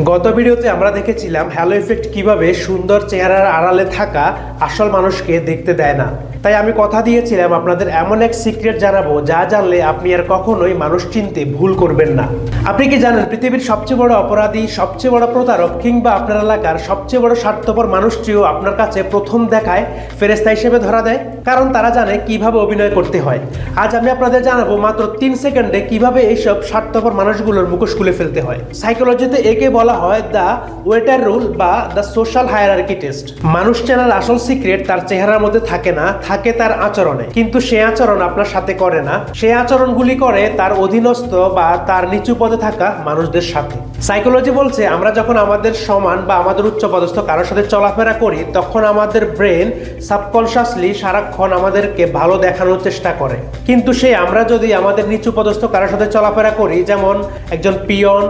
গত ভিডিওতে আমরা দেখেছিলাম হ্যালো ইফেক্ট কিভাবে সুন্দর চেহারার আড়ালে থাকা আসল মানুষকে দেখতে দেয় না। তাই আমি কথা দিয়েছিলাম আপনাদের এমন এক সিক্রেট জানাবো যা জানলে আপনি আর কখনোই মানুষ চিনতে ভুল করবেন না। আপনি কি জানেন পৃথিবীর সবচেয়ে বড় অপরাধী, সবচেয়ে বড় প্রতারক কিংবা আপনার এলাকার সবচেয়ে বড় স্বার্থপর মানুষটিও আপনার কাছে প্রথম দেখায় ফেরেশতা হিসেবে ধরা দেয়? কারণ তারা জানে কিভাবে অভিনয় করতে হয়। আজ আমি আপনাদের জানাবো মাত্র 3 সেকেন্ডে কিভাবে এইসব স্বার্থপর মানুষগুলোর মুখোশ খুলে ফেলতে হয়। সাইকোলজিতে একে বলা হয় দ্য ওয়েটার রুল বা দ্য সোশ্যাল হায়ারার্কি টেস্ট। মানুষ চেনার আসল সিক্রেট তার চেহারার মধ্যে থাকে না, থাকে তার আচরণে। কিন্তু সে আচরণ আপনার সাথে করে না, সে আচরণগুলি করে তার অধীনস্থ বা তার নিচু পদে থাকা মানুষদের সাথে। সাইকোলজি বলছে আমরা যখন আমাদের সমান বা আমাদের উচ্চপদস্থ কারোর সাথে চলাফেরা করি তখন আমাদের ব্রেন সাবকনশাসলি সারাক্ষণ আমাদেরকে ভালো দেখানোর চেষ্টা করে। কিন্তু আমরা যদি আমাদের নিচু পদস্থ কারোর সাথে চলাফেরা করি, যেমন একজন পিয়ন,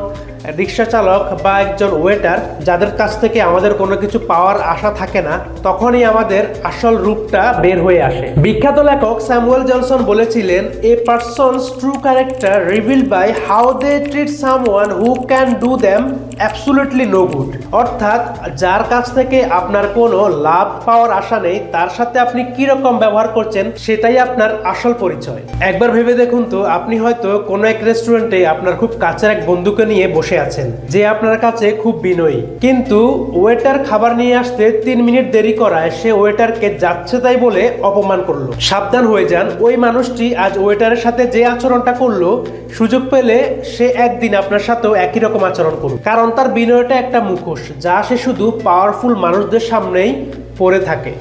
রিক্সা চালক বা একজন ওয়েটার, যাদের কাছ থেকে আমাদের কোনো কিছু পাওয়ার আশা থাকে না, তখনই আমাদের আসল রূপটা বের হয়ে আসে। বিখ্যাত লেখক স্যামুয়েল জনসন বলেছিলেন, a person's true character revealed by how they treat someone who can do them absolutely no good. অর্থাৎ যার কাছ থেকে আপনার কোনো লাভ পাওয়ার আশা নেই তার সাথে আপনি কি রকম ব্যবহার করছেন সেটাই আপনার আসল পরিচয়। একবার ভেবে দেখুন তো, আপনি হয়তো কোনো এক রেস্টুরেন্টে আপনার খুব কাছের এক বন্ধুকে নিয়ে বসে আছেন যে আপনার কাছে খুব বিনয়ী, কিন্তু ওয়েটার খাবার নিয়ে আসতে 3 মিনিট দেরি করায় সে ওয়েটারকে যাচ্ছে তাই বলে অপমান করলো। সাবধান হয়ে যান, ওই মানুষটি আজ ওয়েটারের সাথে যে আচরণটা করলো, সুযোগ পেলে সে একদিন আপনার সাথেও একই রকম আচরণ করবে। কারণ তার বিনয়টা একটা মুখোশ যা সে শুধু পাওয়ারফুল মানুষদের সামনেই পরে থাকে।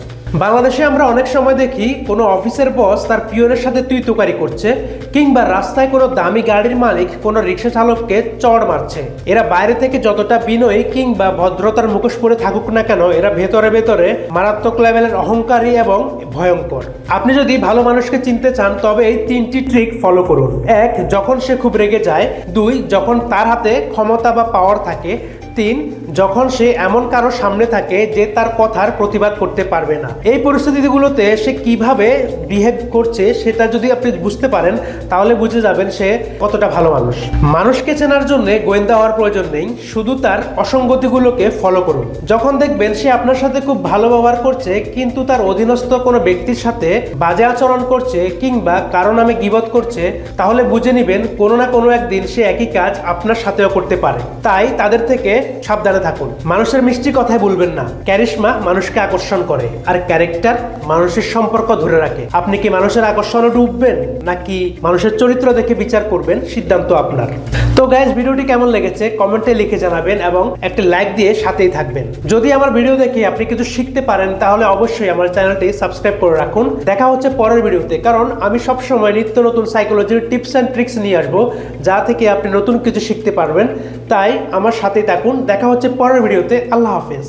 বাংলাদেশে আমরা অনেক সময় দেখি কোনো অফিসের বস তার পিয়নের সাথে তুই তোকারি করছে, কিংবা রাস্তায় কোনো দামি গাড়ির মালিক কোনো রিক্সা চালককে চড় মারছে। এরা বাইরে থেকে যতটা বিনয়ী কিংবা ভদ্রতার মুখোশ পরে থাকুক না কেন, এরা ভেতরে ভেতরে মারাত্মক লেভেলের অহংকারী এবং ভয়ঙ্কর। আপনি যদি ভালো মানুষকে চিনতে চান তবে এই 3টি ট্রিক ফলো করুন। 1, যখন সে খুব রেগে যায়। 2, যখন তার হাতে ক্ষমতা বা পাওয়ার থাকে। 3, যখন সে এমন কারো সামনে থাকে যে তার কথার প্রতিবাদ করতে পারবে না। এই পরিস্থিতিগুলোতে সে কিভাবে বিহেভ করছে সেটা যদি আপনি বুঝতে পারেন তাহলে বুঝে যাবেন সে কতটা ভালো মানুষ। মানুষকে চেনার জন্য গোয়েন্দা হওয়ার প্রয়োজন নেই, শুধু তার অসঙ্গতিগুলোকে ফলো করুন। যখন দেখবেন সে আপনার সাথে খুব ভালো ব্যবহার করছে কিন্তু তার অধীনস্থ কোনো ব্যক্তির সাথে বাজে আচরণ করছে কিংবা কারো নামে গীবত করছে, তাহলে বুঝে নেবেন কোনো না কোনো একদিন সে একই কাজ আপনার সাথেও করতে পারে। তাই তাদের থেকে সাবধানে থাকুন। মানুষের মিষ্টি কথায় ভুলবেন না। ক্যারিশমা মানুষকে আকর্ষণ করে আর ক্যারেক্টার মানুষের সম্পর্ক ধরে রাখে। আপনি কি মানুষের আকর্ষণে ডুববেন নাকি মানুষের চরিত্র দেখে বিচার করবেন, সিদ্ধান্ত আপনার। তো গাইস, ভিডিওটি কেমন লেগেছে কমেন্টে লিখে জানাবেন এবং একটা লাইক দিয়ে সাথেই থাকবেন। যদি আমার ভিডিও দেখে আপনি কিছু শিখতে পারেন তাহলে অবশ্যই আমার চ্যানেলটি সাবস্ক্রাইব করে রাখুন। দেখা হচ্ছে পরের ভিডিওতে, কারণ আমি সবসময় নিত্য নতুন সাইকোলজির টিপস অ্যান্ড ট্রিক্স নিয়ে আসবো যা থেকে আপনি নতুন কিছু শিখতে পারবেন। তাই আমার সাথেই থাকুন। দেখা হচ্ছে পরের ভিডিওতে। আল্লাহ হাফেজ।